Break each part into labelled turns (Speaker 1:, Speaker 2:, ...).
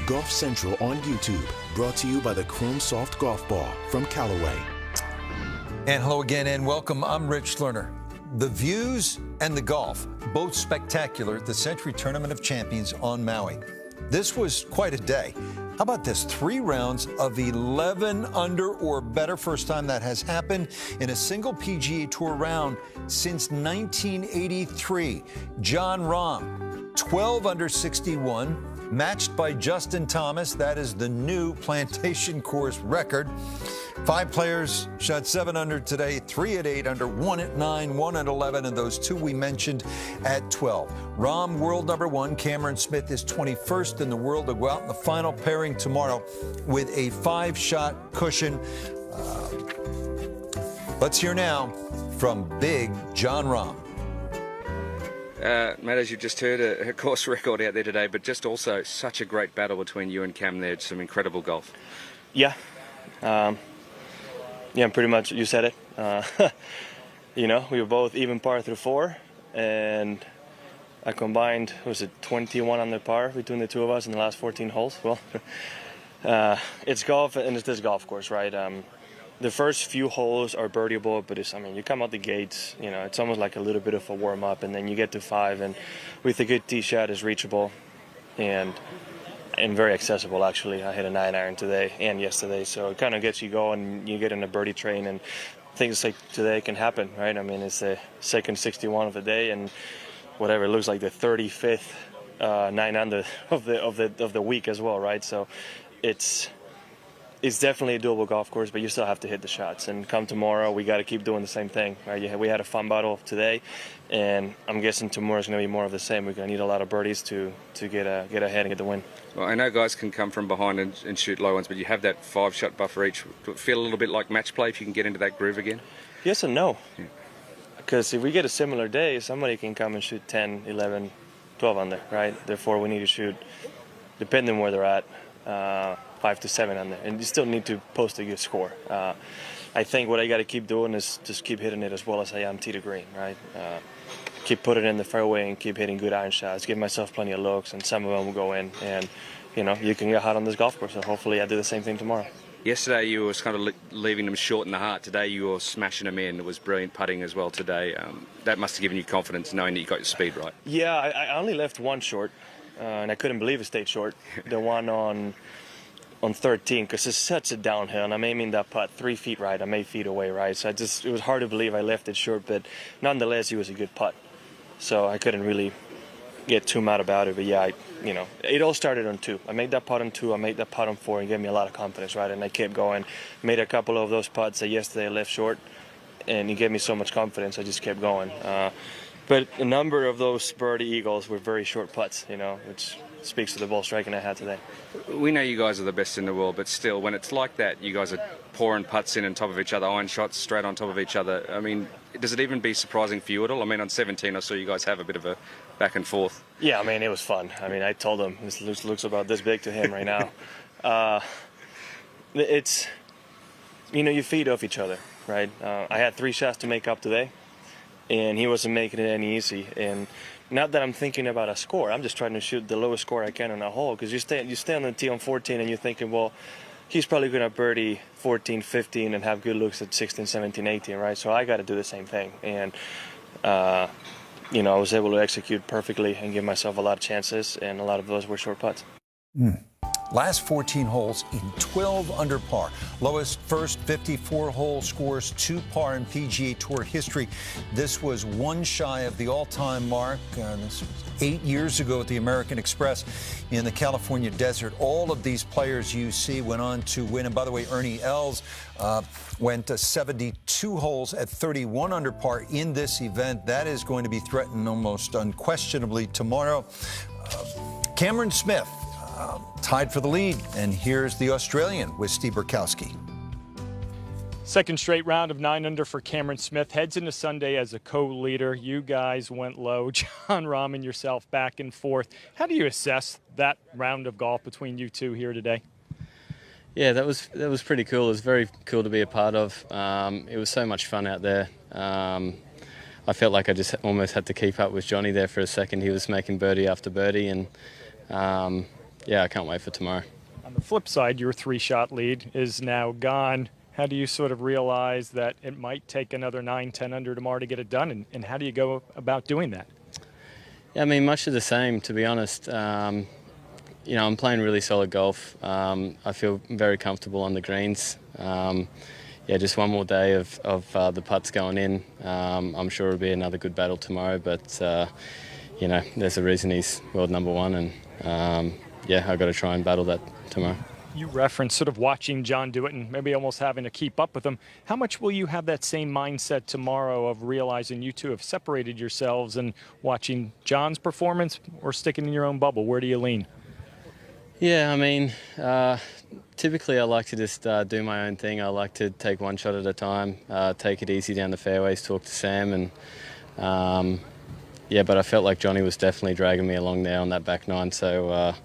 Speaker 1: Golf Central on YouTube, brought to you by the Chrome Soft Golf Ball from Callaway.
Speaker 2: And hello again and welcome. I'm Rich Lerner. The views and the golf, both spectacular at the Sentry Tournament of Champions on Maui. This was quite a day. How about this? 3 rounds of 11 under or better. First time that has happened in a single PGA Tour round since 1983. Jon Rahm, 12 under 61. Matched by Justin Thomas. That is the new Plantation Course record. 5 players shot 7 under today, 3 at 8 under, 1 at 9, 1 at 11, and those 2 we mentioned at 12. Rahm, world number 1. Cameron Smith is 21st in the world to go out in the final pairing tomorrow with a 5-shot cushion. Let's hear now from big Jon Rahm.
Speaker 3: Matt, as you just heard, a course record out there today, but just also such a great battle between you and Cam there. Some incredible golf.
Speaker 4: Yeah. Yeah, pretty much you said it. You know, we were both even par through 4, and I combined, was it 21 under par between the two of us in the last 14 holes? Well, it's golf, and it's this golf course, right? The first few holes are birdieable, but it's, I mean, you come out the gates, you know, it's almost like a little bit of a warm-up, and then you get to 5, and with a good tee shot, it's reachable and very accessible, actually. I hit a 9-iron today and yesterday, so it kind of gets you going, you get in a birdie train, and things like today can happen, right? I mean, it's the second 61 of the day, and whatever, it looks like the 35th 9 under of the week as well, right? So it's definitely a doable golf course, but you still have to hit the shots. And come tomorrow, we got to keep doing the same thing, right? We had a fun battle today, and I'm guessing tomorrow's going to be more of the same. We're going to need a lot of birdies to get ahead and get the win.
Speaker 3: Well, I know guys can come from behind and shoot low ones, but you have that 5-shot buffer each. Does it feel a little bit like match play if you can get into that groove again?
Speaker 4: Yes and no. Because if we get a similar day, somebody can come and shoot 10, 11, 12 under, right? Therefore, we need to shoot, depending on where they're at, 5 to 7 under, and you still need to post a good score. I think what I got to keep doing is just keep hitting it as well as I am tee to green, right? Keep putting it in the fairway and keep hitting good iron shots, give myself plenty of looks, and some of them will go in, and you know, you can get hot on this golf course, so hopefully I do the same thing tomorrow. Yesterday
Speaker 3: you were kind of leaving them short in the heart. Today you were smashing them in. It was brilliant putting as well today. That must have given you confidence knowing that you got your speed right.
Speaker 4: Yeah, I only left 1 short, and I couldn't believe it stayed short. The one on 13, because it's such a downhill, and I'm aiming that putt 3 feet right. I'm 8 feet away, right? So it was hard to believe I left it short, but nonetheless, it was a good putt. So I couldn't really get too mad about it. But yeah, you know, it all started on 2. I made that putt on 2. I made that putt on 4, and gave me a lot of confidence, right? And I kept going. Made a couple of those putts that yesterday I left short, and it gave me so much confidence. I just kept going. But a number of those birdie eagles were very short putts, you know, which speaks to the ball striking I had today.
Speaker 3: We know you guys are the best in the world, but still, when it's like that, you guys are pouring putts in on top of each other, iron shots straight on top of each other. I mean, does it even be surprising for you at all? I mean, on 17, I saw you guys have a bit of a back and forth.
Speaker 4: Yeah, I mean, it was fun. I mean, I told him, this looks about this big to him right now. It's, you know, you feed off each other, right? I had 3 shots to make up today, and he wasn't making it any easy. And not that I'm thinking about a score. I'm just trying to shoot the lowest score I can on a hole, because you stay on the tee on 14 and you're thinking, well, he's probably going to birdie 14, 15 and have good looks at 16, 17, 18, right? So I got to do the same thing. And, you know, I was able to execute perfectly and give myself a lot of chances, and a lot of those were short putts.
Speaker 2: Last 14 holes in 12 under par. Lowest first 54-hole scores 2 par in PGA Tour history. This was 1 shy of the all-time mark. This was 8 years ago at the American Express in the California desert. All of these players you see went on to win. And by the way, Ernie Els went 72 holes at 31 under par in this event. That is going to be threatened almost unquestionably tomorrow. Cameron Smith tied for the lead, and here's the Australian with Steve Burkowski.
Speaker 5: Second straight round of 9 under for Cameron Smith. Heads into Sunday as a co-leader. You guys went low. Jon Rahm and yourself back and forth. How do you assess that round of golf between you two here today?
Speaker 6: Yeah, that was pretty cool. It was very cool to be a part of. It was so much fun out there. I felt like I just almost had to keep up with Johnny there for a second. He was making birdie after birdie, and yeah, I can't wait for tomorrow.
Speaker 5: On the flip side, your 3-shot lead is now gone. How do you sort of realize that it might take another 9, 10 under tomorrow to get it done, and how do you go about doing that?
Speaker 6: Yeah, I mean, much of the same, to be honest. You know, I'm playing really solid golf. I feel very comfortable on the greens. Yeah, just one more day of the putts going in. I'm sure it'll be another good battle tomorrow, but you know, there's a reason he's world #1, and yeah, I've got to try and battle that tomorrow.
Speaker 5: You referenced sort of watching Jon do it and maybe almost having to keep up with him. How much will you have that same mindset tomorrow of realizing you two have separated yourselves and watching Jon's performance, or sticking in your own bubble? Where do you lean?
Speaker 6: Yeah, I mean, typically I like to just do my own thing. I like to take one shot at a time, take it easy down the fairways, talk to Sam, and yeah, but I felt like Johnny was definitely dragging me along there on that back nine. So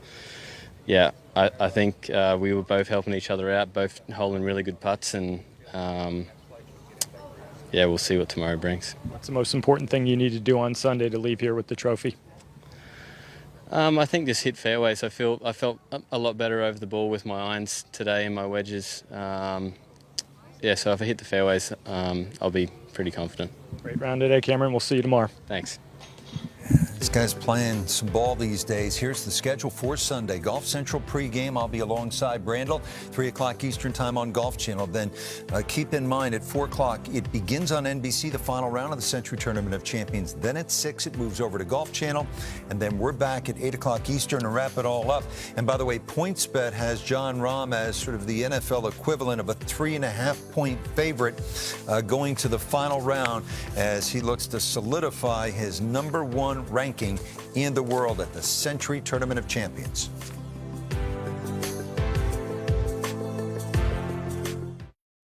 Speaker 6: yeah, I think we were both helping each other out, both holding really good putts, and yeah, we'll see what tomorrow brings.
Speaker 5: What's the most important thing you need to do on Sunday to leave here with the trophy?
Speaker 6: I think just hit fairways. I felt a lot better over the ball with my irons today and my wedges. Yeah, so if I hit the fairways, I'll be pretty confident.
Speaker 5: Great round today, Cameron. We'll see you tomorrow.
Speaker 6: Thanks.
Speaker 2: This guy's playing some ball these days. Here's the schedule for Sunday. Golf Central pregame. I'll be alongside Brandel, 3 o'clock Eastern time on Golf Channel. Then keep in mind at 4 o'clock, it begins on NBC, the final round of the Sentry Tournament of Champions. Then at 6, it moves over to Golf Channel. And then we're back at 8 o'clock Eastern to wrap it all up. And by the way, PointsBet has Jon Rahm as sort of the NFL equivalent of a 3.5-point favorite going to the final round as he looks to solidify his #1 ranking in the world at the Sentry Tournament of Champions.